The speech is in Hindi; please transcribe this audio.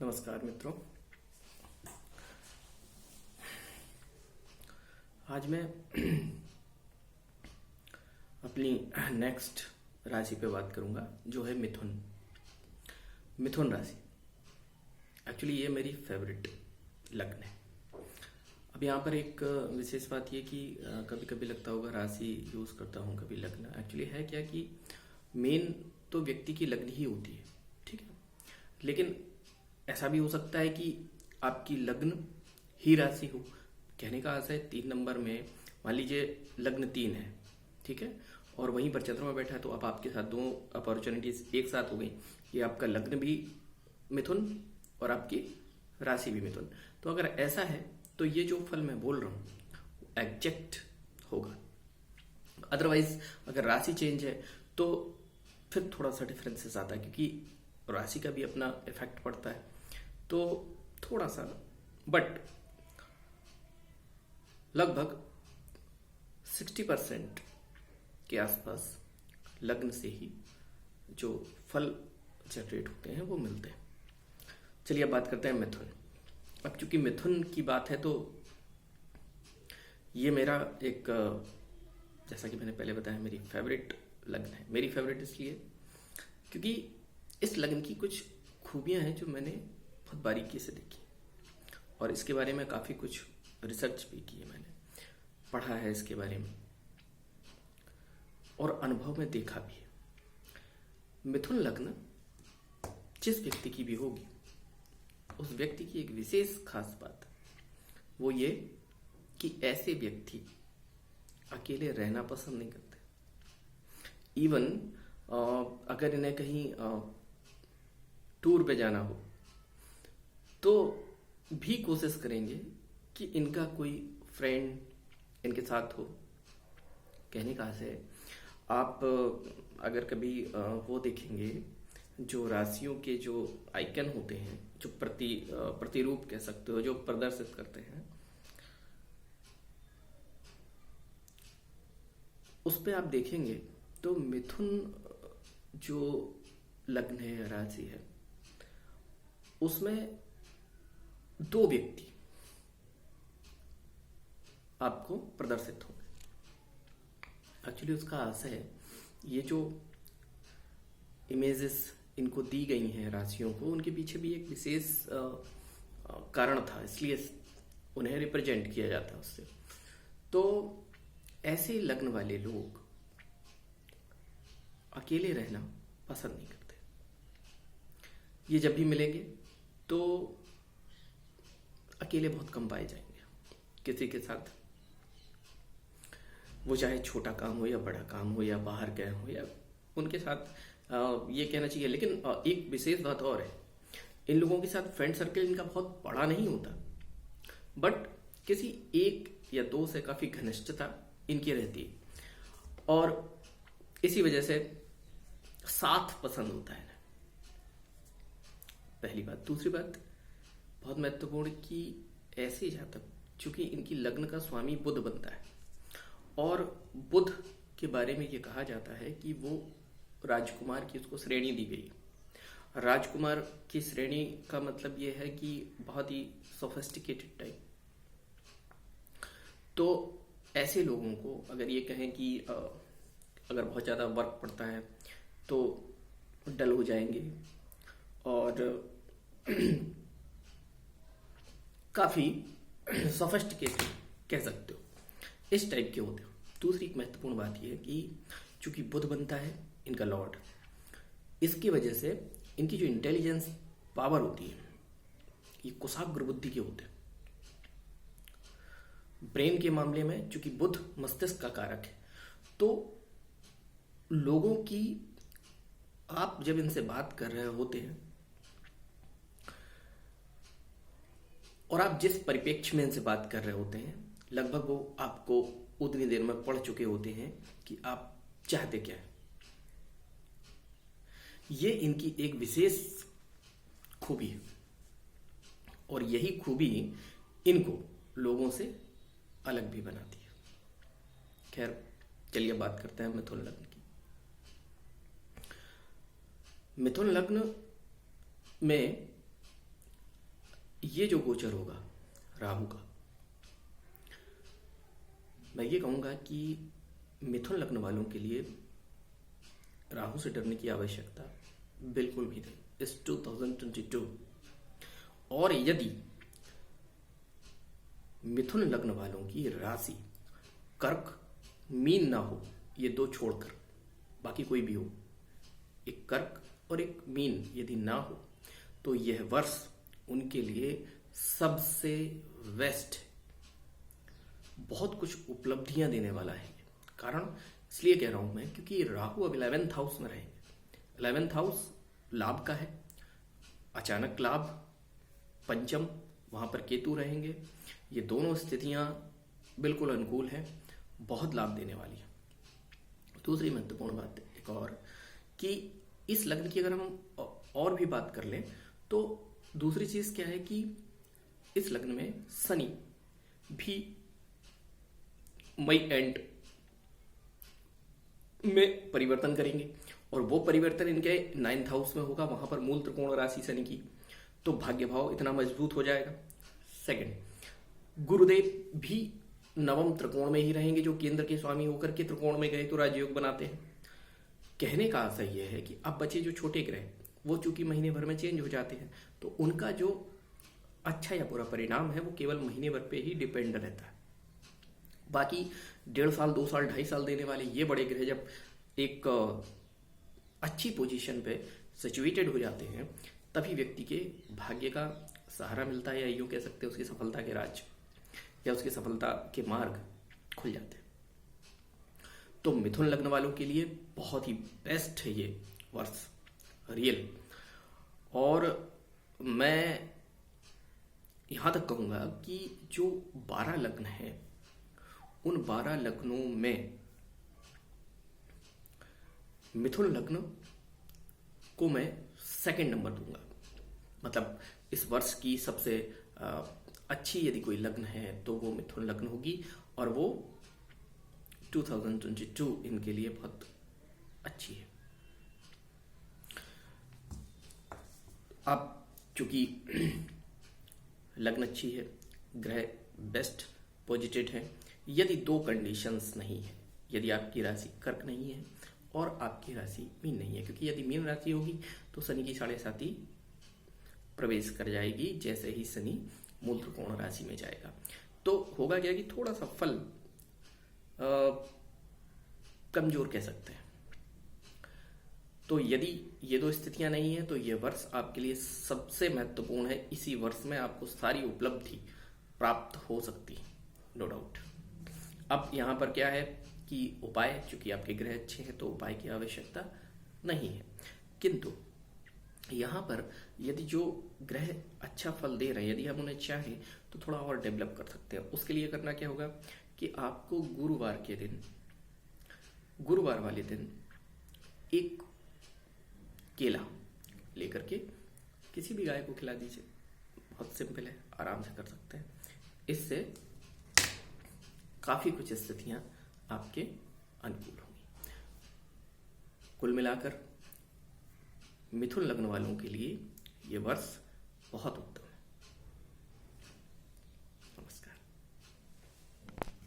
नमस्कार मित्रों। आज मैं अपनी नेक्स्ट राशि पे बात करूंगा जो है मिथुन राशि। एक्चुअली ये मेरी फेवरेट लग्न है। अब यहाँ पर एक विशेष बात ये कि कभी कभी लगता होगा राशि यूज़ करता हूँ, कभी लग्न। एक्चुअली है क्या कि मेन तो व्यक्ति की लग्न ही होती है, ठीक है। लेकिन ऐसा भी हो सकता है कि आपकी लग्न ही राशि हो। कहने का आशय 3 नंबर में मान लीजिए लग्न 3 है, ठीक है, और वहीं पर चंद्रमा बैठा है, तो अब आपके साथ दो अपॉर्चुनिटीज एक साथ हो गई कि आपका लग्न भी मिथुन और आपकी राशि भी मिथुन। तो अगर ऐसा है तो ये जो फल मैं बोल रहा हूँ एग्जैक्ट होगा। अदरवाइज अगर राशि चेंज है तो फिर थोड़ा सा डिफरेंसेस आता है, क्योंकि राशि का भी अपना इफेक्ट पड़ता है। तो थोड़ा सा बट लगभग 60% के आसपास लग्न से ही जो फल जनरेट होते हैं वो मिलते हैं। चलिए अब बात करते हैं मिथुन। अब चूंकि मिथुन की बात है तो ये मेरा एक, जैसा कि मैंने पहले बताया, मेरी फेवरेट लग्न है। मेरी फेवरेट इसलिए क्योंकि इस लग्न की कुछ खूबियां हैं जो मैंने बहुत बारीकी से देखी और इसके बारे में काफी कुछ रिसर्च भी की है, मैंने पढ़ा है इसके बारे में और अनुभव में देखा भी है। मिथुन लग्न जिस व्यक्ति की भी होगी, उस व्यक्ति की एक विशेष खास बात वो ये कि ऐसे व्यक्ति अकेले रहना पसंद नहीं करते। इवन अगर इन्हें कहीं टूर पे जाना हो तो भी कोशिश करेंगे कि इनका कोई फ्रेंड इनके साथ हो। कहने का है, आप अगर कभी वो देखेंगे जो राशियों के जो आइकन होते हैं, जो प्रतिरूप कह सकते हो, जो प्रदर्शित करते हैं, उस पे आप देखेंगे तो मिथुन जो लग्न है या राशि है उसमें 2 व्यक्ति आपको प्रदर्शित होंगे। एक्चुअली उसका आशय है, ये जो इमेजेस इनको दी गई हैं राशियों को, उनके पीछे भी एक विशेष कारण था, इसलिए उन्हें रिप्रेजेंट किया जाता है उससे। तो ऐसे लग्न वाले लोग अकेले रहना पसंद नहीं करते। ये जब भी मिलेंगे तो अकेले बहुत कम पाए जाएंगे किसी के साथ, वो चाहे छोटा काम हो या बड़ा काम हो या बाहर गए हो या उनके साथ ये कहना चाहिए। लेकिन एक विशेष बात और है, इन लोगों के साथ फ्रेंड सर्कल इनका बहुत बड़ा नहीं होता, बट किसी एक या 2 से काफी घनिष्ठता इनकी रहती है और इसी वजह से साथ पसंद होता है। पहली बात। दूसरी बात बहुत महत्वपूर्ण कि ऐसे जातक, चूंकि इनकी लग्न का स्वामी बुध बनता है और बुध के बारे में ये कहा जाता है कि वो राजकुमार की उसको श्रेणी दी गई। राजकुमार की श्रेणी का मतलब ये है कि बहुत ही सोफिस्टिकेटेड टाइप। तो ऐसे लोगों को अगर ये कहें कि अगर बहुत ज्यादा वर्क पड़ता है तो डल हो जाएंगे और काफी सोफिस्टिकेटेड कह सकते हो, इस टाइप के होते हो। दूसरी एक महत्वपूर्ण बात यह है कि चूंकि बुध बनता है इनका लॉर्ड, इसकी वजह से इनकी जो इंटेलिजेंस पावर होती है ये कुशाग्र बुद्धि के होते हैं। ब्रेन के मामले में चूंकि बुध मस्तिष्क का कारक है, तो लोगों की, आप जब इनसे बात कर रहे होते हैं और आप जिस परिप्रेक्ष्य में इनसे बात कर रहे होते हैं, लगभग वो आपको उतनी देर में पढ़ चुके होते हैं कि आप चाहते क्या है। ये इनकी एक विशेष खूबी है और यही खूबी इनको लोगों से अलग भी बनाती है। खैर चलिए बात करते हैं मिथुन लग्न की। मिथुन लग्न में ये जो गोचर होगा राहु का, मैं ये कहूँगा कि मिथुन लग्न वालों के लिए राहु से डरने की आवश्यकता बिल्कुल भी नहीं इस 2022। और यदि मिथुन लग्न वालों की राशि कर्क मीन ना हो, ये दो छोड़कर बाकी कोई भी हो, एक कर्क और एक मीन यदि ना हो, तो यह वर्ष उनके लिए सबसे बेस्ट, बहुत कुछ उपलब्धियां देने वाला है। कारण इसलिए कह रहा हूं मैं क्योंकि राहु अब 11th हाउस में रहेंगे। 11th हाउस लाभ का है, अचानक लाभ, पंचम वहां पर केतु रहेंगे। ये दोनों स्थितियां बिल्कुल अनुकूल हैं, बहुत लाभ देने वाली है। दूसरी महत्वपूर्ण बात एक और कि इस लग्न की अगर हम और भी बात कर लें तो दूसरी चीज क्या है कि इस लग्न में शनि भी मई एंड में परिवर्तन करेंगे और वो परिवर्तन इनके 9th हाउस में होगा, वहां पर मूल त्रिकोण राशि शनि की, तो भाग्य भाव इतना मजबूत हो जाएगा। सेकंड, गुरुदेव भी नवम त्रिकोण में ही रहेंगे, जो केंद्र के स्वामी होकर के त्रिकोण में गए तो राजयोग बनाते हैं। कहने का आशय यह है कि अब बचे जो छोटे ग्रह वो चूंकि महीने भर में चेंज हो जाते हैं, तो उनका जो अच्छा या बुरा परिणाम है वो केवल महीने भर पे ही डिपेंड रहता है। बाकी 1.5 साल 2 साल 2.5 साल देने वाले ये बड़े ग्रह जब एक अच्छी पोजीशन पे सिचुएटेड हो जाते हैं, तभी व्यक्ति के भाग्य का सहारा मिलता है, या यूं कह सकते हैं उसकी सफलता के राज या उसकी सफलता के मार्ग खुल जाते हैं। तो मिथुन लग्न वालों के लिए बहुत ही बेस्ट है ये वर्ष, रियल। और मैं यहां तक कहूंगा कि जो 12 लग्न हैं, उन 12 लग्नों में मिथुन लग्न को मैं सेकंड नंबर दूंगा। मतलब इस वर्ष की सबसे अच्छी यदि कोई लग्न है तो वो मिथुन लग्न होगी, और वो 2022 इनके लिए बहुत अच्छी है। अब चूंकि लग्न अच्छी है, ग्रह बेस्ट पॉजिटिव है, यदि दो कंडीशंस नहीं है, यदि आपकी राशि कर्क नहीं है और आपकी राशि मीन नहीं है, क्योंकि यदि मीन राशि होगी तो शनि की 7.5 प्रवेश कर जाएगी जैसे ही शनि मूल त्रिकोण राशि में जाएगा। तो होगा क्या कि थोड़ा सा फल कमजोर कह सकते हैं। तो यदि ये दो स्थितियां नहीं है तो ये वर्ष आपके लिए सबसे महत्वपूर्ण है। इसी वर्ष में आपको सारी उपलब्धि प्राप्त हो सकती है, नो डाउट। अब यहां पर क्या है कि उपाय, चूंकि आपके ग्रह अच्छे हैं तो उपाय की आवश्यकता नहीं है, किंतु यहां पर यदि जो ग्रह अच्छा फल दे रहे हैं, यदि हम उन्हें चाहें तो थोड़ा और डेवलप कर सकते हैं। उसके लिए करना क्या होगा कि आपको गुरुवार के दिन, गुरुवार वाले दिन एक केला लेकर के किसी भी गाय को खिला दीजिए। बहुत सिंपल है, आराम से कर सकते हैं। इससे काफी कुछ स्थितियां आपके अनुकूल होंगी। कुल मिलाकर मिथुन लग्न वालों के लिए ये वर्ष बहुत उत्तम है।